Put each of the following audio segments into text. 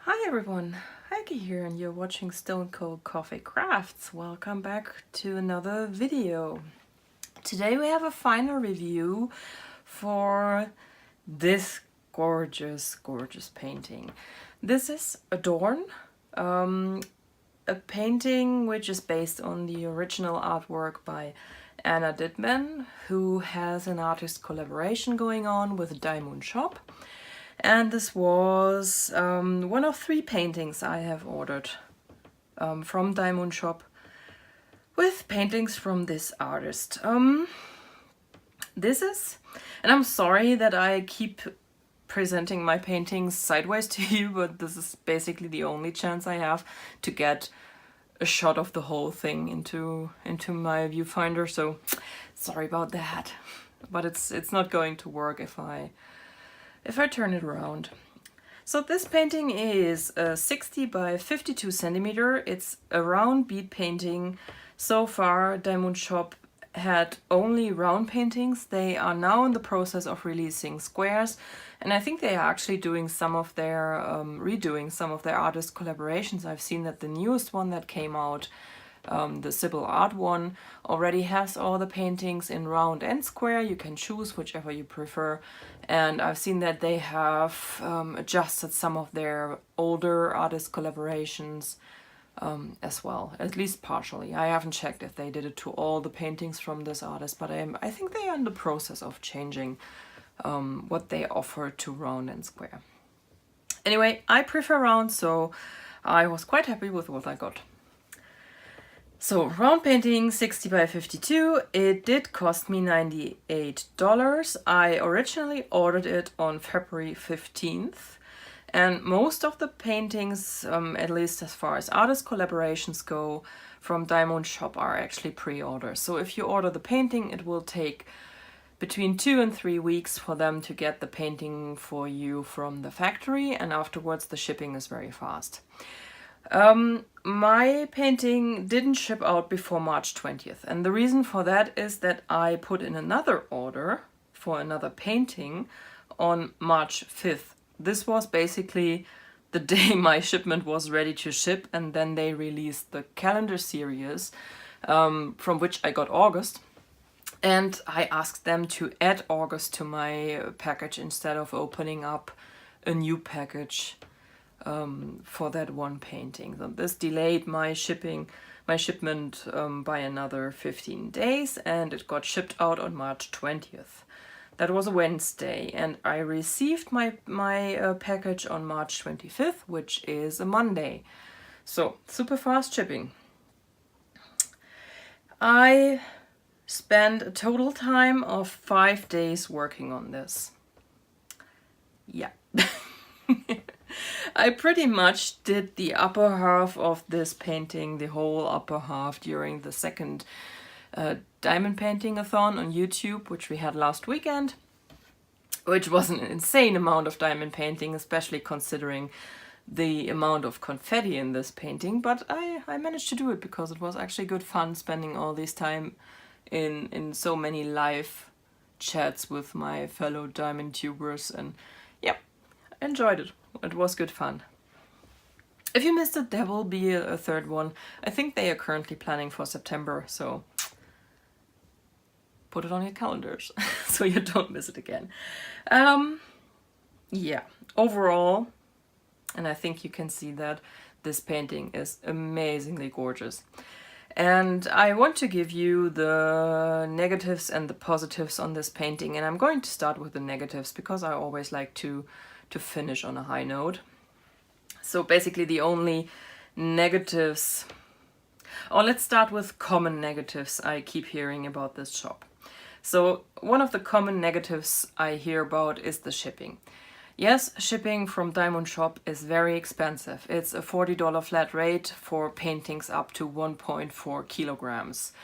Hi everyone, Heike here and you're watching Stone Cold Coffee Crafts. Welcome back to another video. Today we have a final review for this gorgeous painting. This is Adorn, a painting which is based on the original artwork by Anna Dittman, who has an artist collaboration going on with Diamond Shop. And this was one of 3 paintings I have ordered from Diamond Shop with paintings from this artist. This is, and I'm sorry that I keep presenting my paintings sideways to you, but this is basically the only chance I have to get a shot of the whole thing into my viewfinder, so sorry about that. But it's not going to work if I turn it around. So this painting is 60 by 52 centimeter. It's a round bead painting. So far, Diamond Shop had only round paintings. They are now in the process of releasing squares, and I think they are actually doing some of their redoing some of their artist collaborations. I've seen that the newest one that came out, the Sybil Art one, already has all the paintings in round and square. You can choose whichever you prefer, and I've seen that they have adjusted some of their older artist collaborations as well, at least partially. I haven't checked if they did it to all the paintings from this artist, but I think they are in the process of changing what they offer to round and square. Anyway, I prefer round, so I was quite happy with what I got. So, round painting, 60 by 52, it did cost me $98. I originally ordered it on February 15th, and most of the paintings, at least as far as artist collaborations go, from Diamond Shop are actually pre-orders. So if you order the painting, it will take between 2 and 3 weeks for them to get the painting for you from the factory, and afterwards the shipping is very fast. My painting didn't ship out before March 20th, and the reason for that is that I put in another order for another painting on March 5th. This was basically the day my shipment was ready to ship, and then they released the calendar series, from which I got August, and I asked them to add August to my package instead of opening up a new package for that one painting. So this delayed my shipment by another 15 days, and it got shipped out on March 20th. That was a Wednesday, and I received my package on March 25th, which is a Monday. So super fast shipping. I spent a total time of 5 days working on this. Yeah. I pretty much did the upper half of this painting, the whole upper half, during the second diamond painting-a-thon on YouTube, which we had last weekend, which was an insane amount of diamond painting, especially considering the amount of confetti in this painting, but I managed to do it because it was actually good fun spending all this time in so many live chats with my fellow diamond tubers, and yeah, I enjoyed it. It was good fun. If you missed it, there will be a third one. I think they are currently planning for September, so put it on your calendars so you don't miss it again. Yeah, overall, and I think you can see that this painting is amazingly gorgeous. And I want to give you the negatives and the positives on this painting, and I'm going to start with the negatives because I always like to finish on a high note. So basically the only negatives, or let's start with common negatives I keep hearing about this shop. So one of the common negatives I hear about is the shipping. Yes, shipping from Diamond Shop is very expensive. It's a $40 flat rate for paintings up to 1.4 kilograms.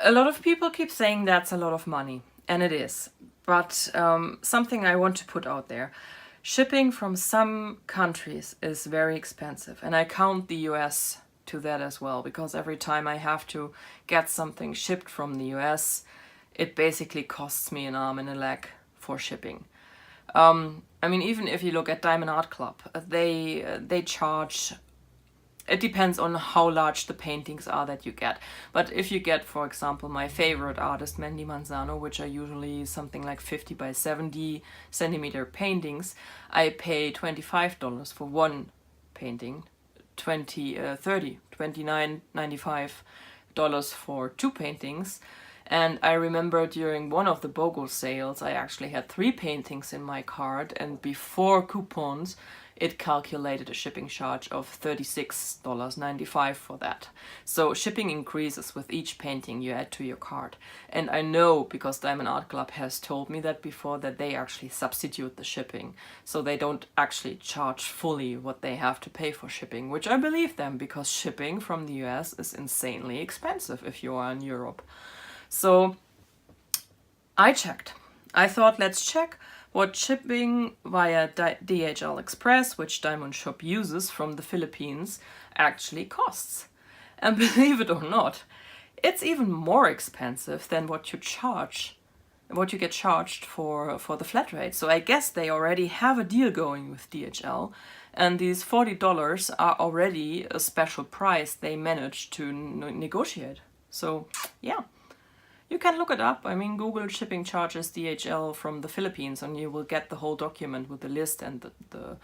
A lot of people keep saying that's a lot of money, and it is. But something I want to put out there. Shipping from some countries is very expensive, and I count the US to that as well, because every time I have to get something shipped from the US, it basically costs me an arm and a leg for shipping. I mean, even if you look at Diamond Art Club, they charge. It depends on how large the paintings are that you get. But if you get, for example, my favorite artist, Mandy Manzano, which are usually something like 50 by 70 centimeter paintings, I pay $25 for one painting, $29.95 for two paintings. And I remember during one of the BOGO sales, I actually had 3 paintings in my cart, and before coupons, it calculated a shipping charge of $36.95 for that. So shipping increases with each painting you add to your cart. And I know, because Diamond Art Club has told me that before, that they actually substitute the shipping. So they don't actually charge fully what they have to pay for shipping, which I believe them, because shipping from the US is insanely expensive if you are in Europe. So I checked. I thought, let's check what shipping via DHL Express, which Diamond Shop uses from the Philippines, actually costs. And believe it or not, it's even more expensive than what you get charged for the flat rate. So I guess they already have a deal going with DHL, and these $40 are already a special price they managed to negotiate. So yeah. You can look it up. I mean, Google shipping charges DHL from the Philippines, and you will get the whole document with the list and the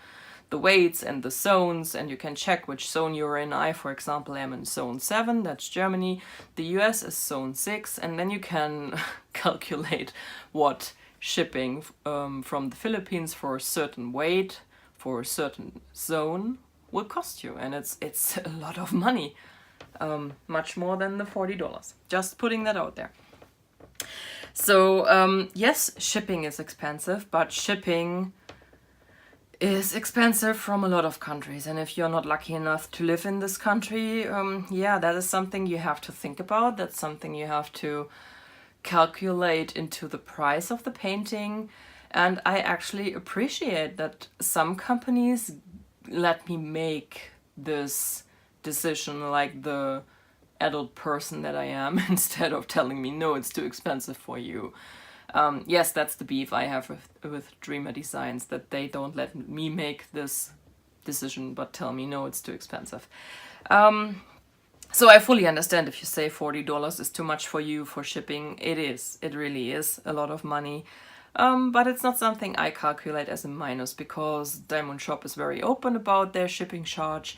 weights and the zones, and you can check which zone you're in. I, for example, am in zone 7, that's Germany. The US is zone 6, and then you can calculate what shipping from the Philippines for a certain weight, for a certain zone, will cost you. And it's a lot of money, much more than the $40. Just putting that out there. So yes, shipping is expensive, but shipping is expensive from a lot of countries. And if you're not lucky enough to live in this country, yeah, that is something you have to think about. That's something you have to calculate into the price of the painting. And I actually appreciate that some companies let me make this decision, like the adult person that I am, instead of telling me, no, it's too expensive for you. Yes, that's the beef I have with Dreamer Designs, that they don't let me make this decision, but tell me, no, it's too expensive. So I fully understand if you say $40 is too much for you for shipping. It is. It really is a lot of money. But it's not something I calculate as a minus, because Diamond Shop is very open about their shipping charge.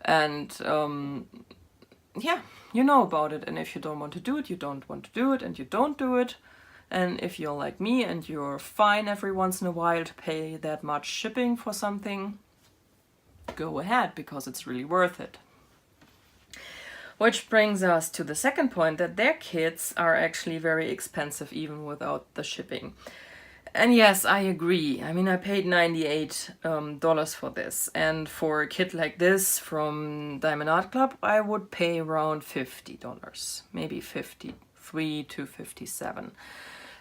And yeah, you know about it. And if you don't want to do it, you don't want to do it, and you don't do it. And if you're like me and you're fine every once in a while to pay that much shipping for something, go ahead, because it's really worth it. Which brings us to the second point, that their kits are actually very expensive even without the shipping. And yes, I agree. I mean, I paid $98 for this. And for a kit like this from Diamond Art Club, I would pay around $50, maybe 53 to 57.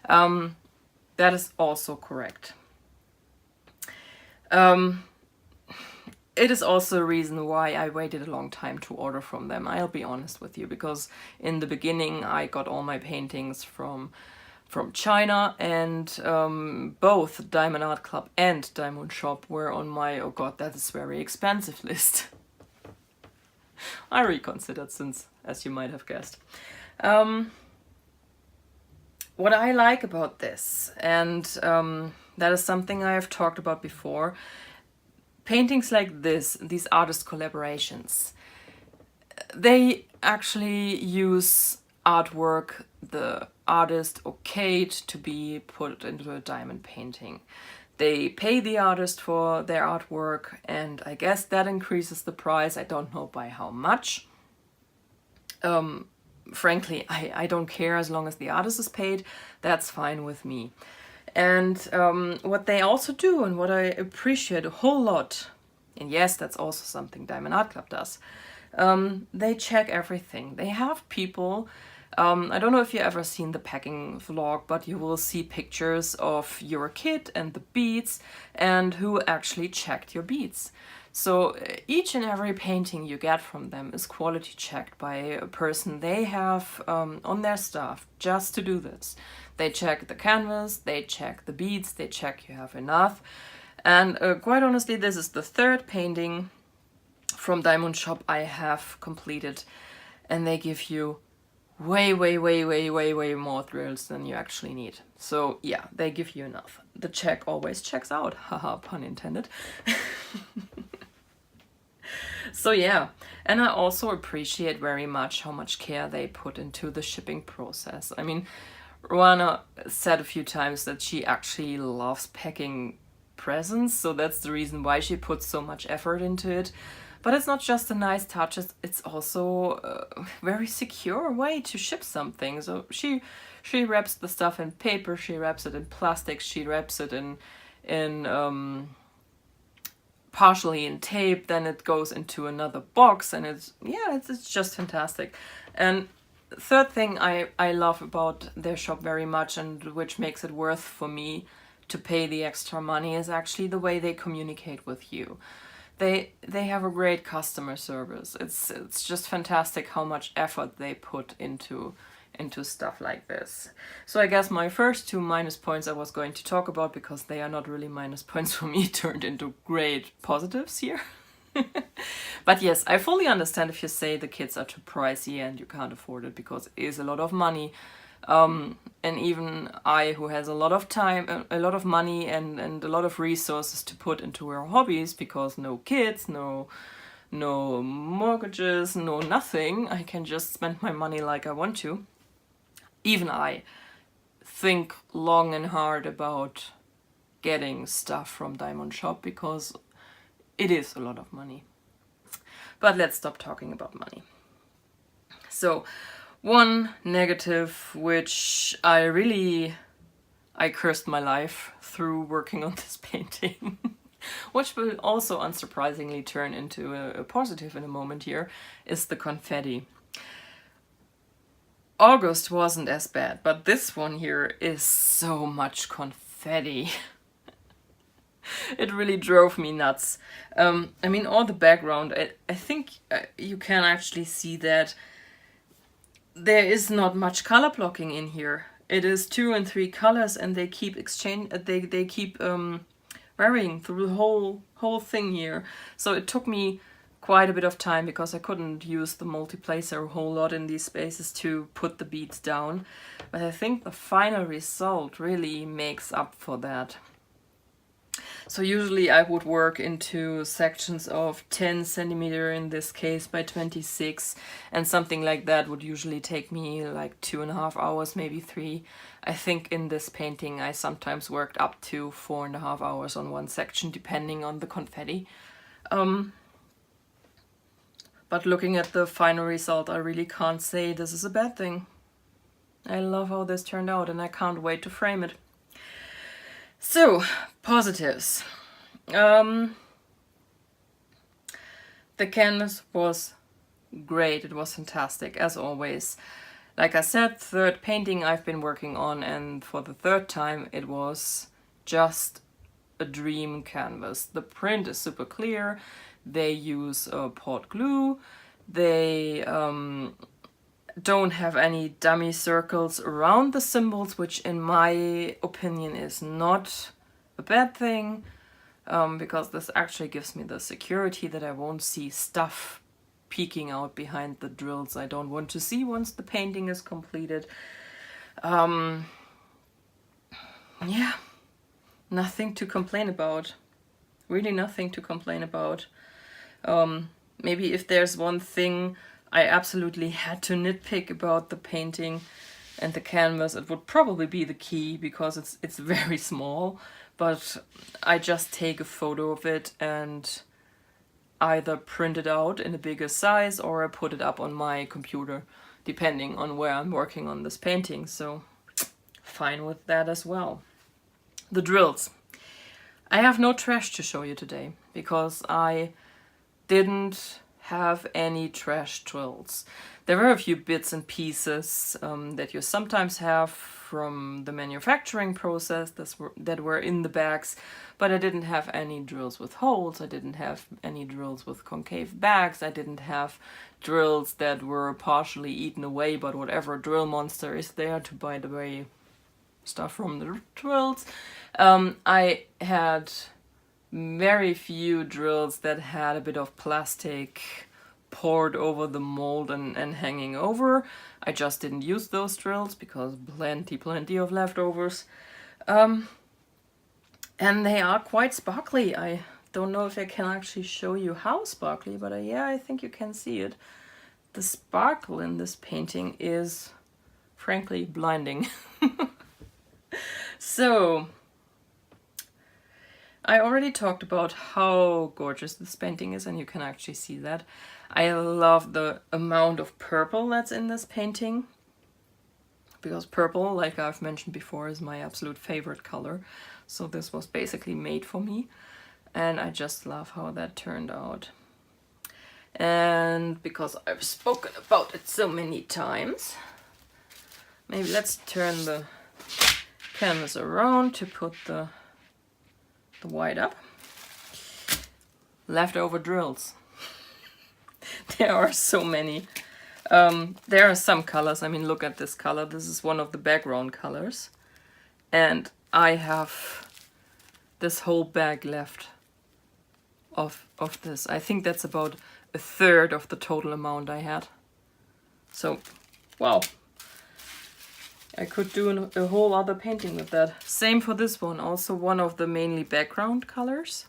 That is also correct. It is also a reason why I waited a long time to order from them. I'll be honest with you, because in the beginning I got all my paintings from China, and both Diamond Art Club and Diamond Shop were on my, oh god, that is very expensive list. I reconsidered, since, as you might have guessed. What I like about this, and that is something I have talked about before, paintings like this, these artist collaborations, they actually use artwork the artist okayed to be put into a diamond painting. They pay the artist for their artwork, and I guess that increases the price. I don't know by how much. Frankly, I don't care, as long as the artist is paid, that's fine with me. And what they also do, and what I appreciate a whole lot, and yes, that's also something Diamond Art Club does, they check everything. They have people, I don't know if you've ever seen the packing vlog, but you will see pictures of your kit and the beads, and who actually checked your beads. So each and every painting you get from them is quality checked by a person they have on their staff just to do this. They check the canvas, they check the beads, they check you have enough. And quite honestly, this is the third painting from Diamond Shop I have completed, and they give you way more thrills than you actually need. So yeah, they give you enough. The check always checks out, haha, pun intended. So yeah, and I also appreciate very much how much care they put into the shipping process. I mean, Roana said a few times that she actually loves packing presents, so that's the reason why she puts so much effort into it. But it's not just a nice touch, it's also a very secure way to ship something. So she wraps the stuff in paper, she wraps it in plastic, she wraps it in partially in tape, then it goes into another box, and it's just fantastic. And third thing I love about their shop very much, and which makes it worth for me to pay the extra money, is actually the way they communicate with you. They have a great customer service. It's just fantastic how much effort they put into stuff like this. So I guess my first two minus points I was going to talk about, because they are not really minus points for me, turned into great positives here. But yes, I fully understand if you say the kits are too pricey and you can't afford it, because it is a lot of money. And even I, who has a lot of time, a lot of money and a lot of resources to put into her hobbies, because no kids, no mortgages, no nothing, I can just spend my money like I want to. Even I think long and hard about getting stuff from Diamond Shop, because it is a lot of money. But let's stop talking about money. So, one negative, which I cursed my life through working on this painting, which will also unsurprisingly turn into a positive in a moment here, is the confetti. August wasn't as bad, but this one here is so much confetti. It really drove me nuts. I mean, all the background, I think you can actually see that there is not much color blocking in here. It is 2 and 3 colors, and they keep they keep varying through the whole thing here. So it took me quite a bit of time, because I couldn't use the multiplacer a whole lot in these spaces to put the beads down. But I think the final result really makes up for that. So usually I would work into sections of 10 centimeter in this case by 26, and something like that would usually take me like 2.5 hours, maybe 3. I think in this painting I sometimes worked up to 4.5 hours on one section, depending on the confetti. But looking at the final result, I really can't say this is a bad thing. I love how this turned out, and I can't wait to frame it. So, positives. The canvas was great. It was fantastic, as always. Like I said, third painting I've been working on, and for the third time it was just a dream canvas. The print is super clear. They use port glue. They don't have any dummy circles around the symbols, which in my opinion is not a bad thing, because this actually gives me the security that I won't see stuff peeking out behind the drills I don't want to see once the painting is completed. Yeah, nothing to complain about. Really nothing to complain about. Maybe if there's one thing I absolutely had to nitpick about the painting and the canvas, it would probably be the key, because it's very small, but I just take a photo of it and either print it out in a bigger size, or I put it up on my computer, depending on where I'm working on this painting, so fine with that as well. The drills. I have no trash to show you today, because I didn't have any trash drills. There were a few bits and pieces that you sometimes have from the manufacturing process that were in the bags, but I didn't have any drills with holes, I didn't have any drills with concave bags, I didn't have drills that were partially eaten away, but whatever drill monster is there to bite away stuff from the drills. I had very few drills that had a bit of plastic poured over the mold and hanging over. I just didn't use those drills because plenty of leftovers. And they are quite sparkly. I don't know if I can actually show you how sparkly, but yeah, I think you can see it. The sparkle in this painting is frankly blinding. So, I already talked about how gorgeous this painting is, and you can actually see that. I love the amount of purple that's in this painting, because purple, like I've mentioned before, is my absolute favorite color. So this was basically made for me, and I just love how that turned out. And because I've spoken about it so many times, maybe let's turn the canvas around to put the white up. Leftover drills. There are so many. There are some colors. I mean, look at this color. This is one of the background colors. And I have this whole bag left of this. I think that's about a third of the total amount I had. So, wow. I could do a whole other painting with that. Same for this one. Also one of the mainly background colors.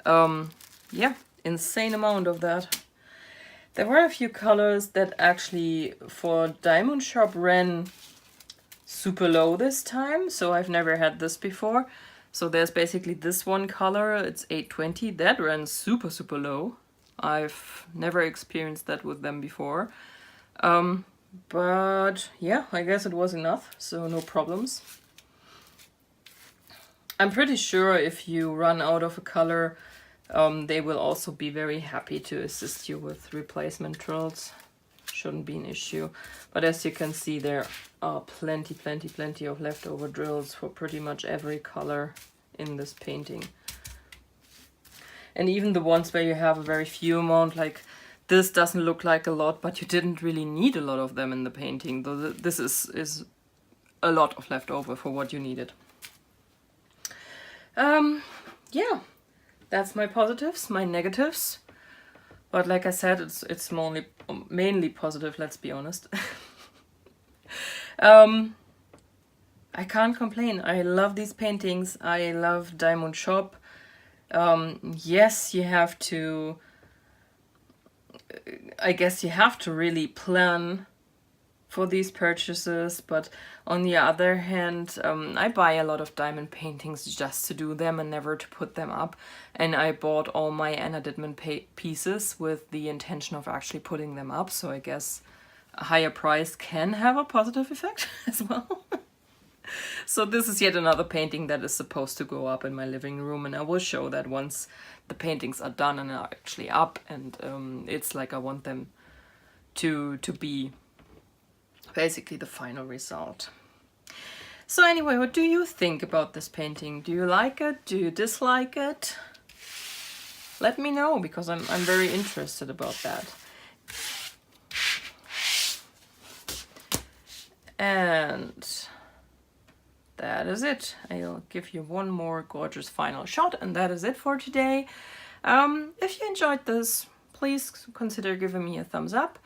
Yeah, insane amount of that. There were a few colors that actually for Diamond Shop ran super low this time. So I've never had this before. So there's basically this one color. It's 820. That ran super low. I've never experienced that with them before. But yeah, I guess it was enough, so no problems. I'm pretty sure if you run out of a color, they will also be very happy to assist you with replacement drills. Shouldn't be an issue. But as you can see, there are plenty of leftover drills for pretty much every color in this painting. And even the ones where you have a very few amount, like this doesn't look like a lot, but you didn't really need a lot of them in the painting. Though this is a lot of leftover for what you needed. Yeah, that's my positives, my negatives. But like I said, it's mainly positive, let's be honest. I can't complain. I love these paintings. I love Diamond Shop. Yes, you have to... I guess you have to really plan for these purchases, but on the other hand, I buy a lot of diamond paintings just to do them and never to put them up. And I bought all my Anna Dittman pieces with the intention of actually putting them up, so I guess a higher price can have a positive effect as well. So this is yet another painting that is supposed to go up in my living room, and I will show that once the paintings are done and are actually up, and it's like I want them to be basically the final result. So anyway, what do you think about this painting? Do you like it? Do you dislike it? Let me know, because I'm very interested about that. And that is it. I'll give you one more gorgeous final shot, and that is it for today. If you enjoyed this, please consider giving me a thumbs up,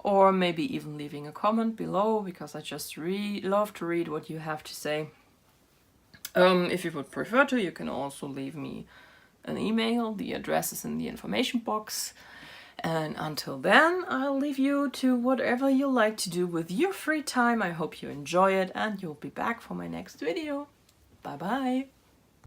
or maybe even leaving a comment below, because I just love to read what you have to say. If you would prefer to, you can also leave me an email. The address is in the information box. And until then, I'll leave you to whatever you like to do with your free time. I hope you enjoy it, and you'll be back for my next video. Bye bye!